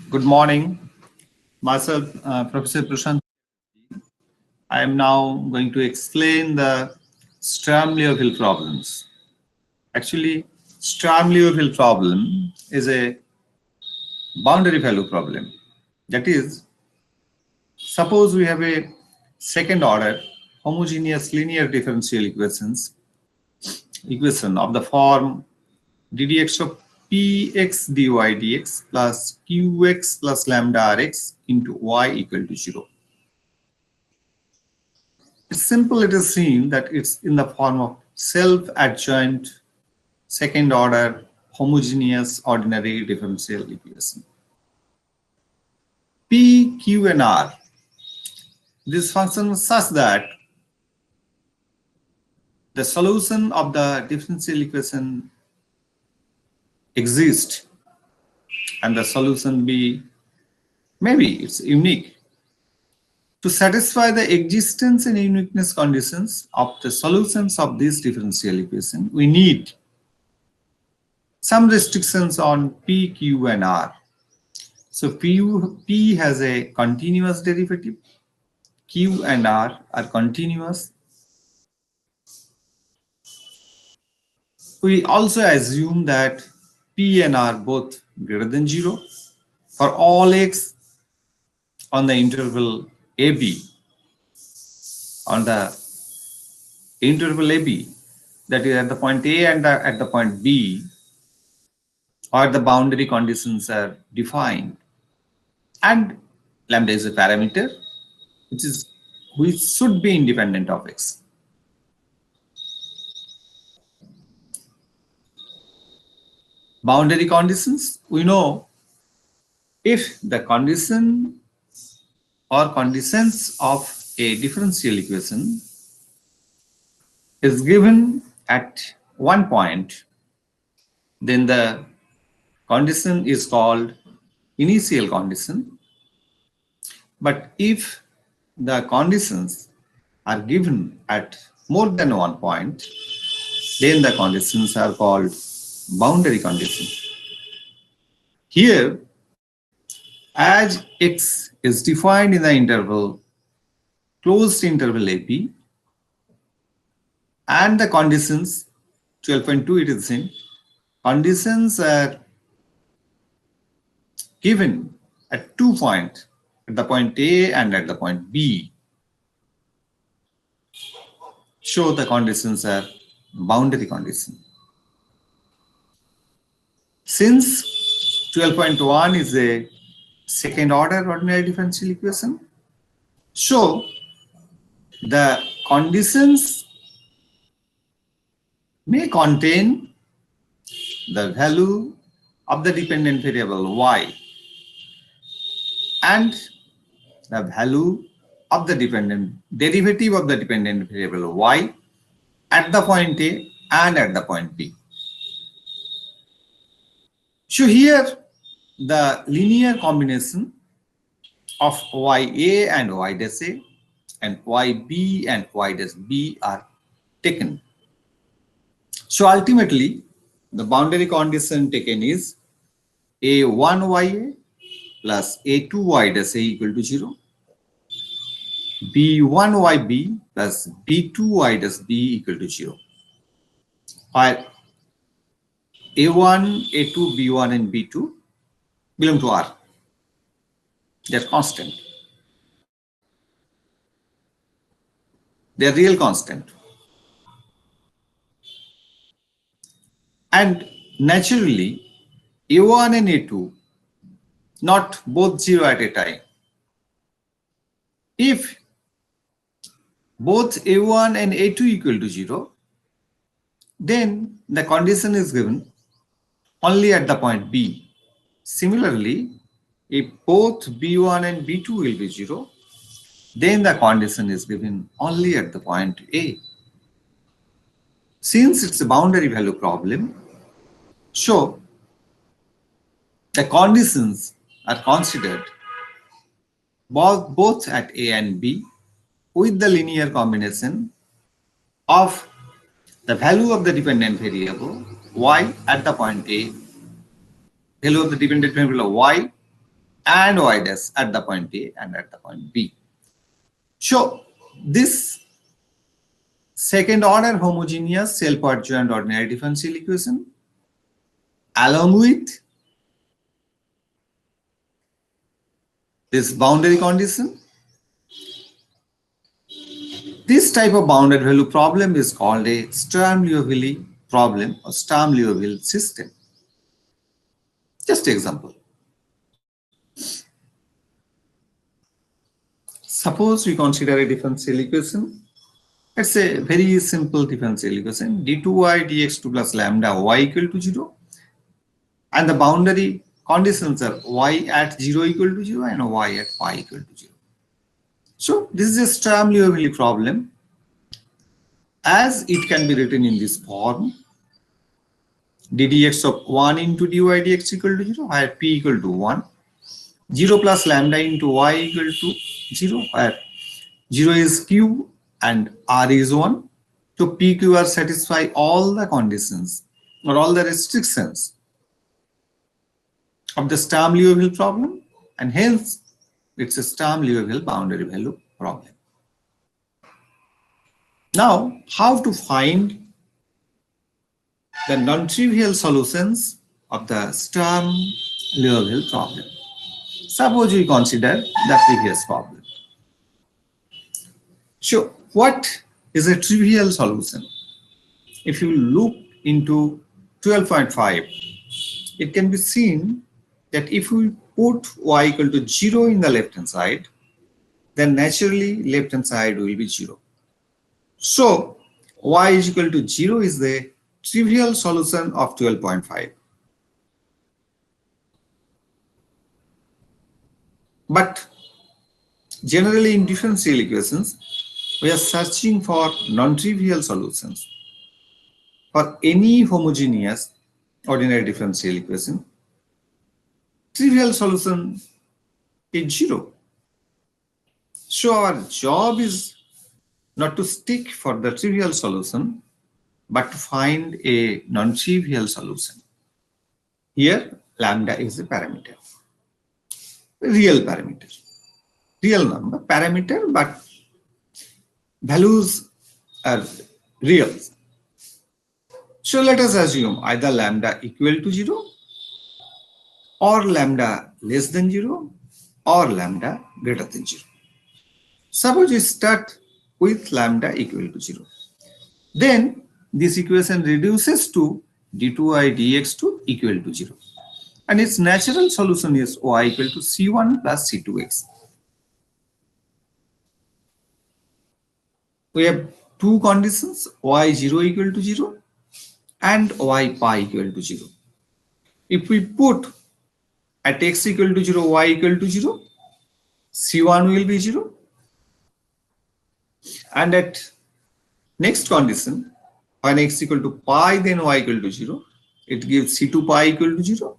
Good morning. Myself, Professor Prashant. I am now going to explain the Sturm-Liouville problems. Actually, Sturm-Liouville problem is a boundary value problem. That is, suppose we have a second order homogeneous linear differential equation of the form ddx of px dy dx plus qx plus lambda rx into y equal to 0. It's simple. It is seen that it's in the form of self-adjoint second order homogeneous ordinary differential equation. P, Q, and R. This function is such that the solution of the differential equation exists and the solution be maybe it's unique. To satisfy the existence and uniqueness conditions of the solutions of this differential equation, we need some restrictions on P, Q, and R. So P has a continuous derivative, Q and R are continuous. We also assume that P and R both greater than 0 for all x on the interval AB. On the interval AB, that is at the point A and at the point B, or the boundary conditions are defined, and lambda is a parameter which should be independent of x. Boundary conditions, we know if the condition or conditions of a differential equation is given at one point, then the condition is called initial condition. But if the conditions are given at more than one point, then the conditions are called boundary conditions. Here, as x is defined in the interval, closed interval AB, and the conditions, 12.2 it is seen, conditions are given at 2 points, at the point A and at the point B. So the conditions are boundary conditions. Since 12.1 is a second order ordinary differential equation, so the conditions may contain the value of the dependent variable y and the value of the derivative of the dependent variable y at the point A and at the point B. So here the linear combination of ya and y dash a and yb and y dash b are taken. So ultimately the boundary condition taken is a1ya plus a2y dash a equal to 0, b1yb plus b2y dash b equal to 0, while a1, a2, b1 and b2 belong to R. They are constant. They are real constant. And naturally, a1 and a2 not both 0 at a time. If both a1 and a2 equal to 0, then the condition is given only at the point B. Similarly, if both b1 and b2 will be 0, then the condition is given only at the point A. Since it's a boundary value problem, so the conditions are considered both at A and B with the linear combination of the value of the dependent variable y at the point A, value of the dependent variable y and y dash at the point A and at the point B. So this second order homogeneous self-adjoint ordinary differential equation along with this boundary condition, this type of bounded value problem is called a Sturm-Liouville problem or Sturm-Liouville system. Just example. Suppose we consider a differential equation. It's a very simple differential equation, d2y dx2 plus lambda y equal to 0. And the boundary conditions are y at 0 equal to 0 and y at pi equal to 0. So this is a Sturm-Liouville problem, as it can be written in this form: ddx of 1 into dy dx equal to 0, where p equal to 1, 0 plus lambda into y equal to 0, where 0 is q and r is 1. So p, q, r satisfy all the conditions or all the restrictions of the Sturm-Liouville problem, and hence it's a Sturm-Liouville boundary value problem. Now, how to find the non-trivial solutions of the Sturm-Liouville problem? Suppose we consider the previous problem. So, what is a trivial solution? If you look into 12.5, it can be seen that if we put y equal to 0 in the left hand side, then naturally left hand side will be 0. So y is equal to 0 is the trivial solution of 12.5. But generally in differential equations, we are searching for non-trivial solutions for any homogeneous ordinary differential equation. Trivial solution is 0. So our job is not to stick for the trivial solution, but to find a non-trivial solution. Here, lambda is a parameter, real parameter, real number, parameter, but values are real. So let us assume either lambda equal to 0, or lambda less than 0, or lambda greater than 0. Suppose we start with lambda equal to 0. Then this equation reduces to d2y dx2 equal to 0. And its natural solution is y equal to c1 plus c2x. We have two conditions, y 0 equal to 0 and y pi equal to 0. If we put at x equal to 0, y equal to 0, c1 will be 0. And at next condition, when x equal to pi, then y equal to 0, it gives c2 pi equal to 0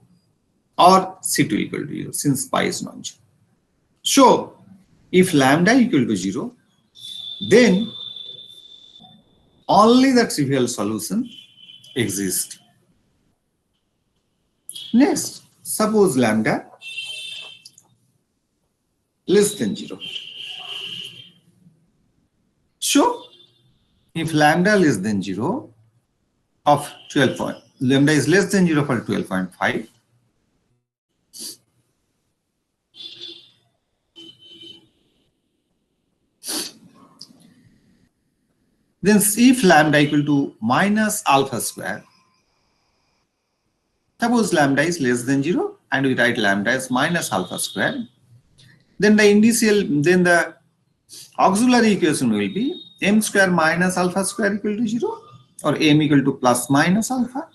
or c2 equal to 0, since pi is non-zero. So if lambda equal to 0, then only the trivial solution exists. Next, suppose lambda less than 0. So if lambda less than 0 of 12, lambda is less than 0 for 12.5, then if lambda equal to minus alpha square, suppose lambda is less than 0 and we write lambda as minus alpha square, then the auxiliary equation will be m square minus alpha square equal to 0, or m equal to plus minus alpha,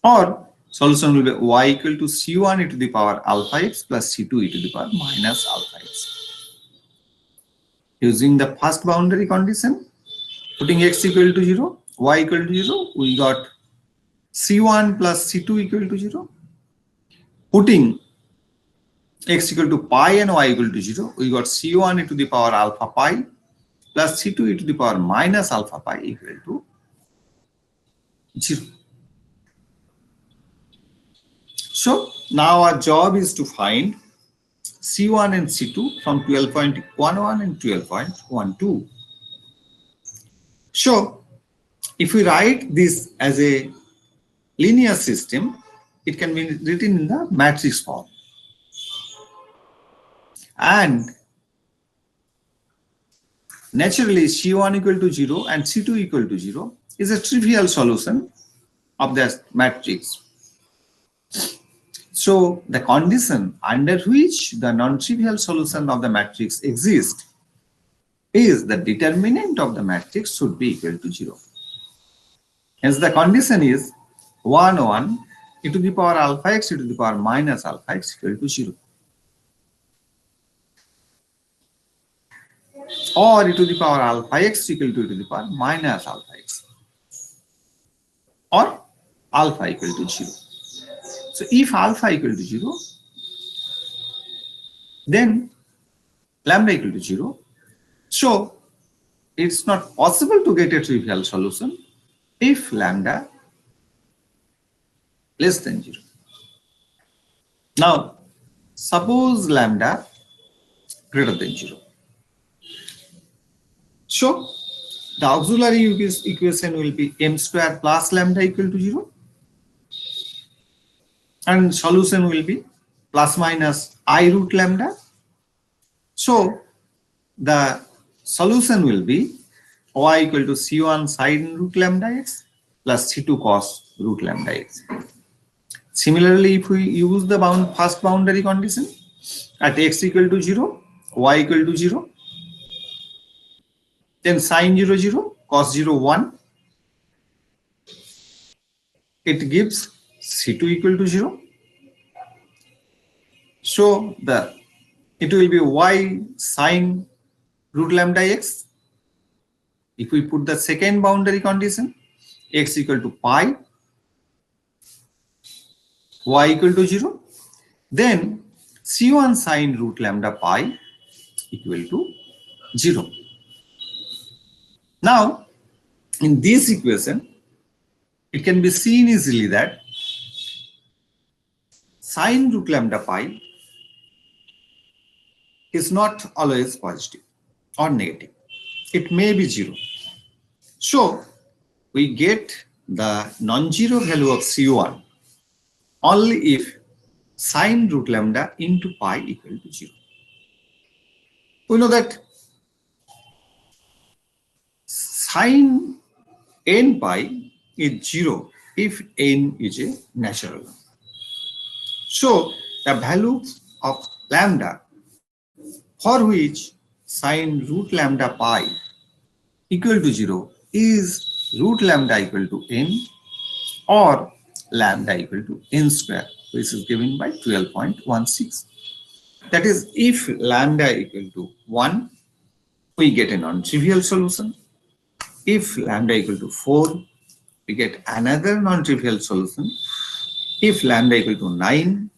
or solution will be y equal to c1 e to the power alpha x plus c2 e to the power minus alpha x. Using the first boundary condition, putting x equal to 0, y equal to 0, we got c1 plus c2 equal to 0. Putting x equal to pi and y equal to 0, we got c1 e to the power alpha pi plus c2 e to the power minus alpha pi equal to 0. So Now our job is to find C1 and C2 from 12.11 and 12.12. So if we write this as a linear system, it can be written in the matrix form. And naturally, C1 equal to 0 and C2 equal to 0 is a trivial solution of the matrix. So the condition under which the non-trivial solution of the matrix exists is the determinant of the matrix should be equal to 0. Hence the condition is 1, 1 e to the power alpha x e to the power minus alpha x equal to 0. Or e to the power alpha x equal to e to the power minus alpha x. Or alpha equal to 0. So if alpha equal to 0, then lambda equal to 0. So it's not possible to get a trivial solution if lambda less than 0. Now, suppose lambda greater than 0. So the auxiliary equation will be m square plus lambda equal to 0. And solution will be plus minus I root lambda. So the solution will be y equal to c1 sin root lambda x plus c2 cos root lambda x. Similarly, if we use the first boundary condition at x equal to 0, y equal to 0, then sin 0, 0, cos 0, 1, it gives c2 equal to 0. So it will be y sin root lambda x. If we put the second boundary condition, x equal to pi, y equal to 0, then c1 sin root lambda pi equal to 0. Now, in this equation, it can be seen easily that sin root lambda pi is not always positive or negative. It may be 0. So we get the non-zero value of C1 only if sin root lambda into pi equal to 0. We know that sin n pi is 0 if n is a natural number. So the value of lambda for which sin root lambda pi equal to 0 is root lambda equal to n or lambda equal to n square, which is given by 12.16. That is, if lambda equal to 1, we get a non-trivial solution. If lambda equal to 4, we get another non-trivial solution. If lambda equal to 9,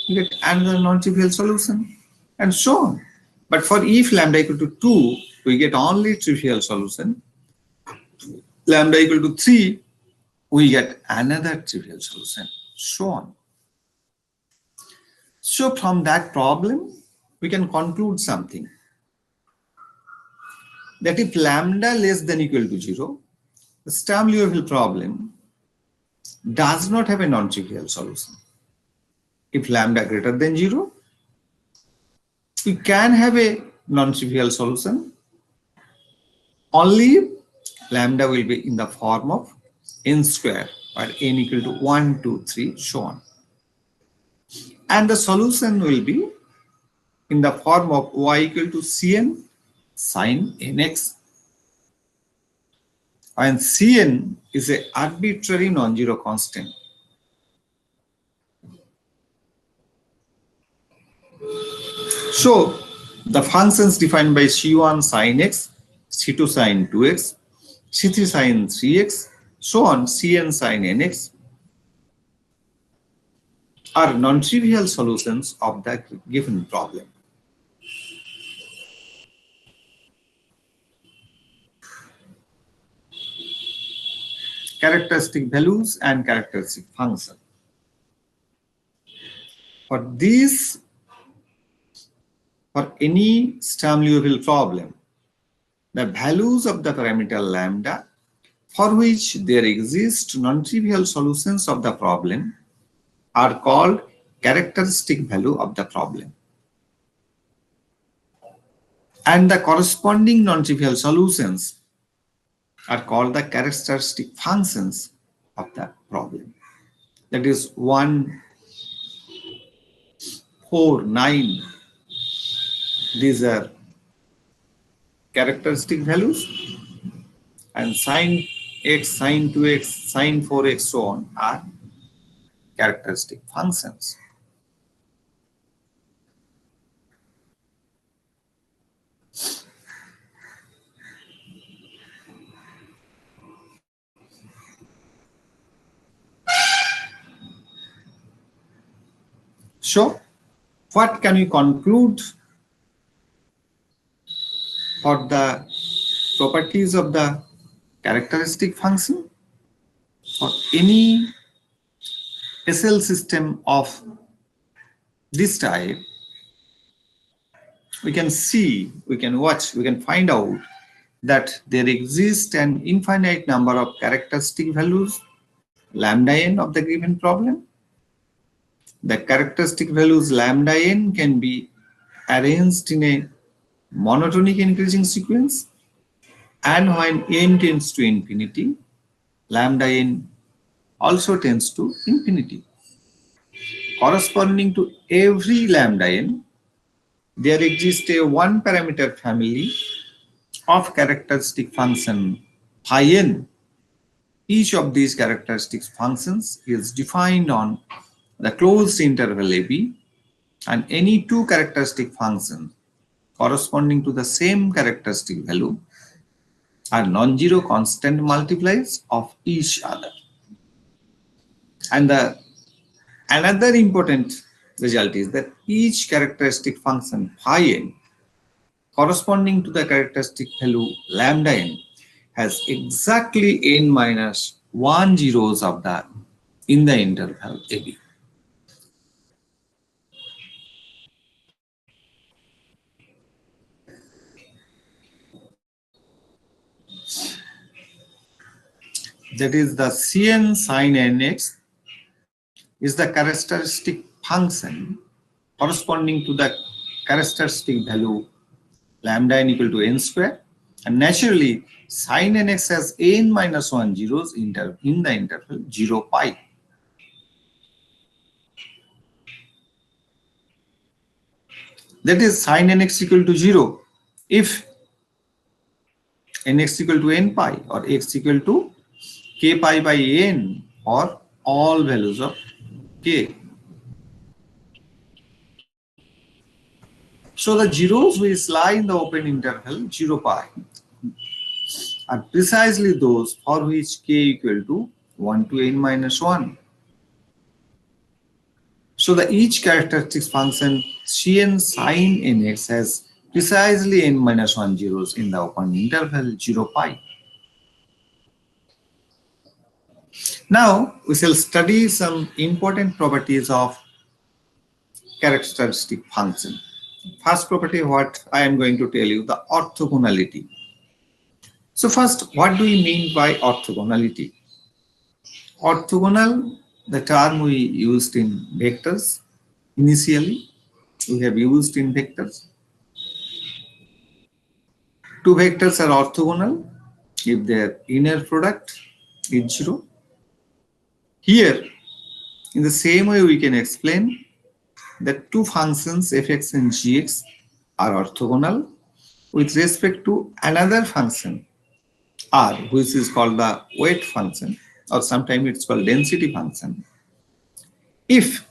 we get another non-trivial solution, and so on. But for if lambda equal to 2, we get only trivial solution. Lambda equal to 3, we get another trivial solution, so on. So from that problem, we can conclude something. That if lambda less than equal to 0, the Sturm-Liouville problem does not have a non-trivial solution. If lambda greater than 0, we can have a non-trivial solution only if lambda will be in the form of n square, or n equal to 1, 2, 3, so on. And the solution will be in the form of y equal to cn sin nx. And cn is an arbitrary non-zero constant. So the functions defined by c1 sin x, c2 sin 2x, c3 sin 3x, so on, cn sin nx are non-trivial solutions of the given problem. Characteristic values and characteristic function. For any Sturm-Liouville problem, the values of the parameter lambda for which there exist non-trivial solutions of the problem are called characteristic value of the problem. And the corresponding non-trivial solutions are called the characteristic functions of the problem. That is 1, 4, 9. These are characteristic values, and sine x, sine 2x, sine 4x, so on are characteristic functions. So, what can we conclude for the properties of the characteristic function? For any SL system of this type, we can see, we can watch, we can find out that there exists an infinite number of characteristic values, lambda n, of the given problem. The characteristic values lambda n can be arranged in a monotonic increasing sequence, and when n tends to infinity, lambda n also tends to infinity. Corresponding to every lambda n, there exists a one parameter family of characteristic function phi n. Each of these characteristic functions is defined on the closed interval AB, and any two characteristic functions corresponding to the same characteristic value are non-zero constant multipliers of each other. And another important result is that each characteristic function phi n corresponding to the characteristic value lambda n has exactly n minus 1 zeros of that in the interval AB. That is, the Cn sin nx is the characteristic function corresponding to the characteristic value lambda n equal to n square, and naturally sin nx has n minus 1 zeros in the interval 0 pi. That is, sin nx equal to 0 if nx equal to n pi, or x equal to k pi by n for all values of k. So the zeros which lie in the open interval 0 pi are precisely those for which k equal to 1 to n minus 1. So the each characteristic function Cn sin nx has precisely n minus 1 zeros in the open interval 0 pi. Now we shall study some important properties of characteristic function. First property, what I am going to tell you, the orthogonality. So first, what do we mean by orthogonality? Orthogonal, the term we used in vectors. Initially, we have used in vectors. Two vectors are orthogonal if their inner product is 0. Here, in the same way, we can explain that two functions fx and gx are orthogonal with respect to another function r, which is called the weight function, or sometimes it's called density function, if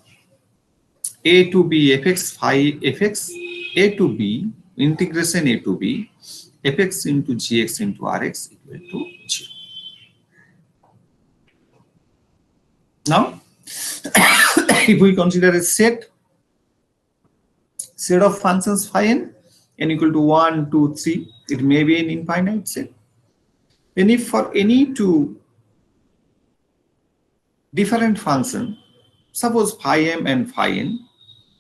a to b fx phi fx a to b integration a to b fx into gx into rx equal to 0. Now, if we consider a set of functions phi n equal to 1, 2, 3, it may be an infinite set. Then if for any two different functions, suppose phi m and phi n,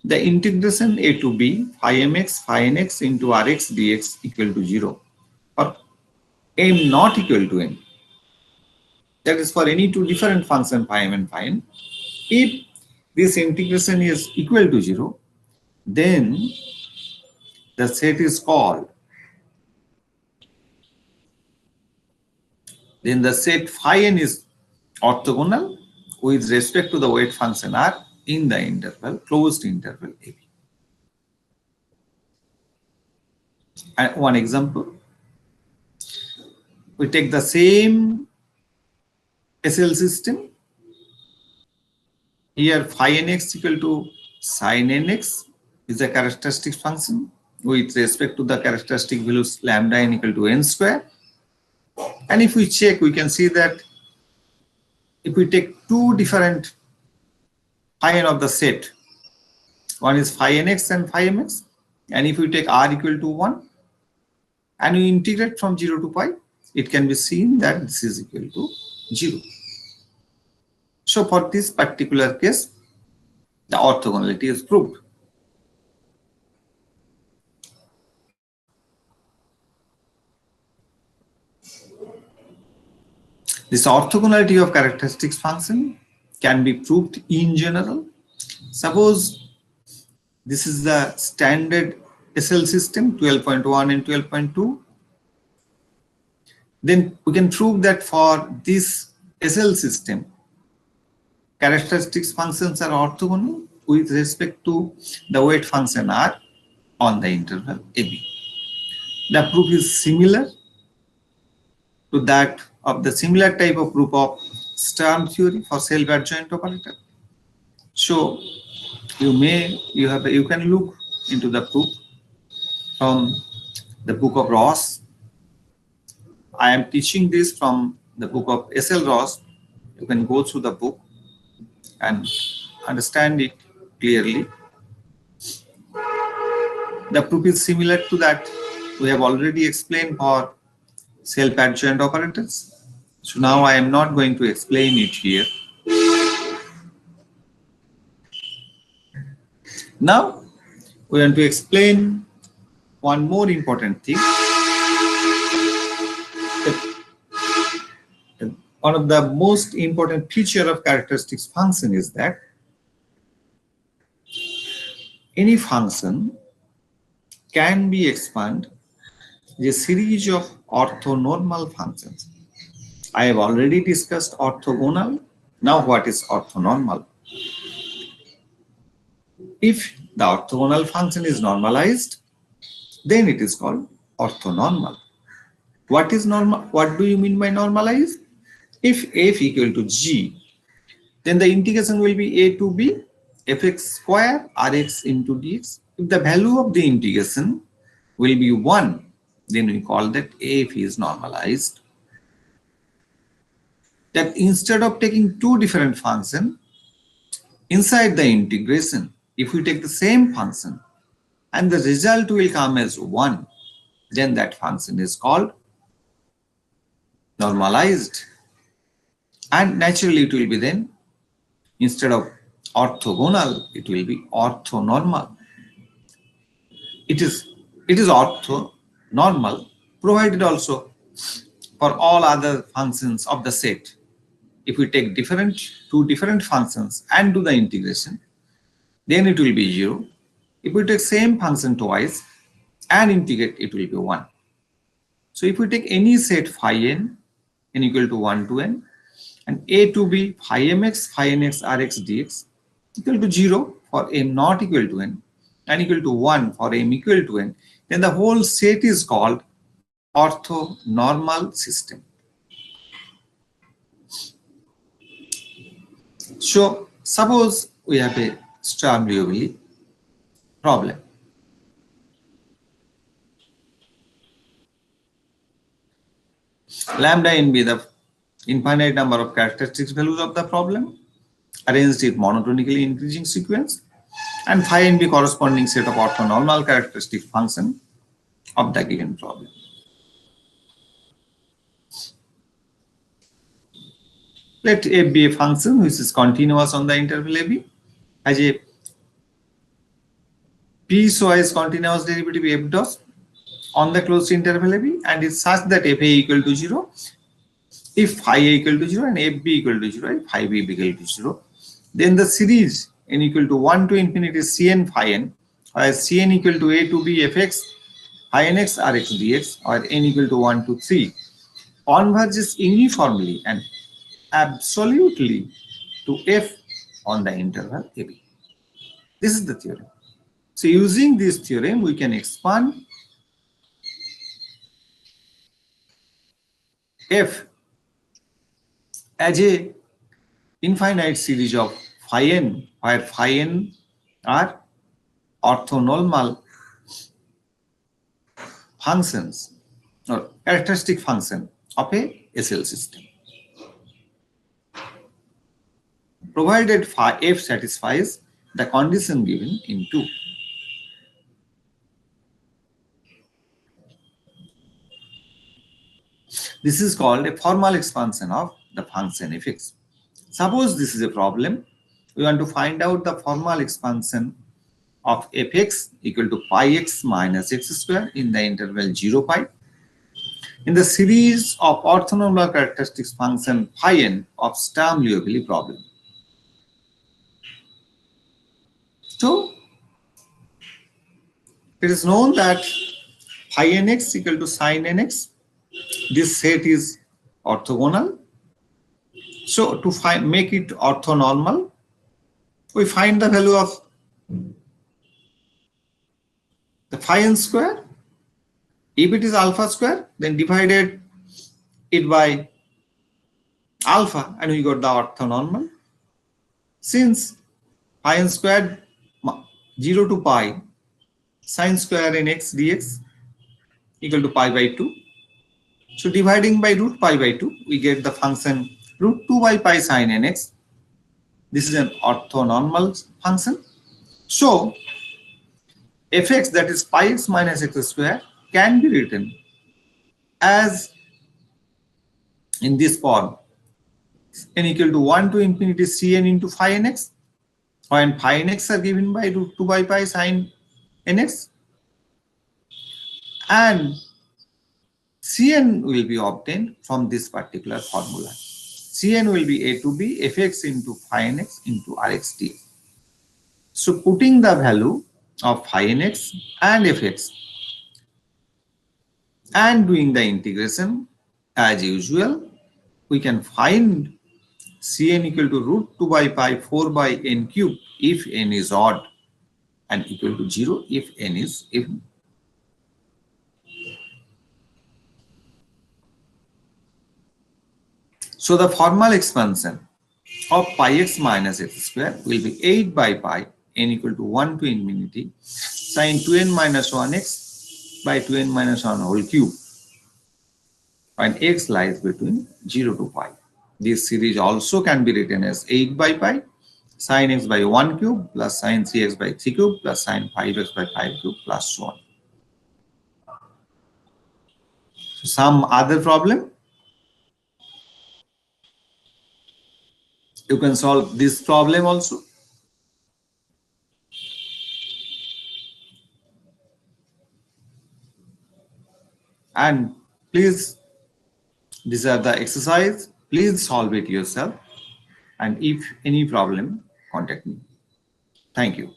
the integration a to b phi mx phi nx into rx dx equal to 0 for m not equal to n. That is for any two different function phi m and phi n. If this integration is equal to 0, then the set is called, then the set phi n is orthogonal with respect to the weight function r in the interval, closed interval AB. And one example, we take the same SL system. Here phi nx equal to sin nx is the characteristic function with respect to the characteristic values lambda n equal to n square. And if we check, we can see that if we take two different phi n of the set, one is phi nx and phi mx, and if we take r equal to 1 and we integrate from 0 to pi, it can be seen that this is equal to 0. So for this particular case, the orthogonality is proved. This orthogonality of characteristics function can be proved in general. Suppose this is the standard SL system 12.1 and 12.2. Then we can prove that for this SL system, characteristics functions are orthogonal with respect to the weight function r on the interval AB. The proof is similar to that of the similar type of proof of Sturm theory for self-adjoint operator. So you can look into the proof from the book of Ross. I am teaching this from the book of S.L. Ross. You can go through the book and understand it clearly. The proof is similar to that we have already explained for self-adjoint operators. So now I am not going to explain it here. Now we want to explain one more important thing. One of the most important feature of characteristics function is that any function can be expanded a series of orthonormal functions. I have already discussed orthogonal. Now what is orthonormal? If the orthogonal function is normalized, then it is called orthonormal. What is normal? What do you mean by normalized? If f equal to g, then the integration will be a to b fx square rx into dx. If the value of the integration will be 1, then we call that f is normalized. That instead of taking two different functions inside the integration, if we take the same function and the result will come as 1, then that function is called normalized. And naturally it will be then, instead of orthogonal, it will be orthonormal. It is orthonormal provided also for all other functions of the set. If we take two different functions and do the integration, then it will be 0. If we take same function twice and integrate, it will be 1. So if we take any set phi n equal to 1 to n, and a to b phi mx phi nx rx dx equal to 0 for m not equal to n and equal to 1 for m equal to n, then the whole set is called orthonormal system. So suppose we have a Sturm-Liouville problem. Lambda n be the infinite number of characteristic values of the problem arranged in monotonically increasing sequence, and phi n be corresponding set of orthonormal characteristic function of the given problem. Let f be a function which is continuous on the interval ab, has a piecewise continuous derivative f dot on the closed interval AB, and it's such that fa equal to 0 if phi a equal to 0 and fb equal to 0 if phi b equal to 0. Then the series n equal to 1 to infinity cn phi n, where cn equal to a to b fx phi nx rx dx, or n equal to 1 to 3, converges uniformly and absolutely to f on the interval AB. This is the theorem. So using this theorem, we can expand f as a infinite series of phi n, where phi n are orthonormal functions or characteristic function of a SL system, provided phi f satisfies the condition given in 2. This is called a formal expansion of the function fx. Suppose this is a problem. We want to find out the formal expansion of fx equal to pi x minus x square in the interval 0 pi in the series of orthonormal characteristics function phi n of Sturm-Liouville problem. So it is known that phi nx equal to sin nx. This set is orthogonal. So to make it orthonormal, we find the value of the phi n square. If it is alpha square, then divided it by alpha and we got the orthonormal. Since phi n squared 0 to pi sin square nx dx equal to pi by 2. So dividing by root pi by 2, we get the function root 2 by pi sin nx. This is an orthonormal function. So fx, that is pi x minus x square, can be written as in this form: n equal to 1 to infinity cn into phi nx, when phi nx are given by root 2 by pi sin nx, and cn will be obtained from this particular formula. Cn will be a to b fx into phi nx into rx dx. So putting the value of phi nx and fx and doing the integration as usual, we can find cn equal to root 2 by pi 4 by n cube if n is odd and equal to 0 if n is even. So the formal expansion of pi x minus x square will be 8 by pi n equal to 1 to infinity sin 2n minus 1x by 2n minus 1 whole cube, when x lies between 0 to pi. This series also can be written as 8 by pi sin x by 1 cube plus sin 3x by 3 cube plus sin 5x by 5 cube plus so on. So some other problem, you can solve this problem also. And please, these are the exercise. Please solve it yourself. And if any problem, contact me. Thank you.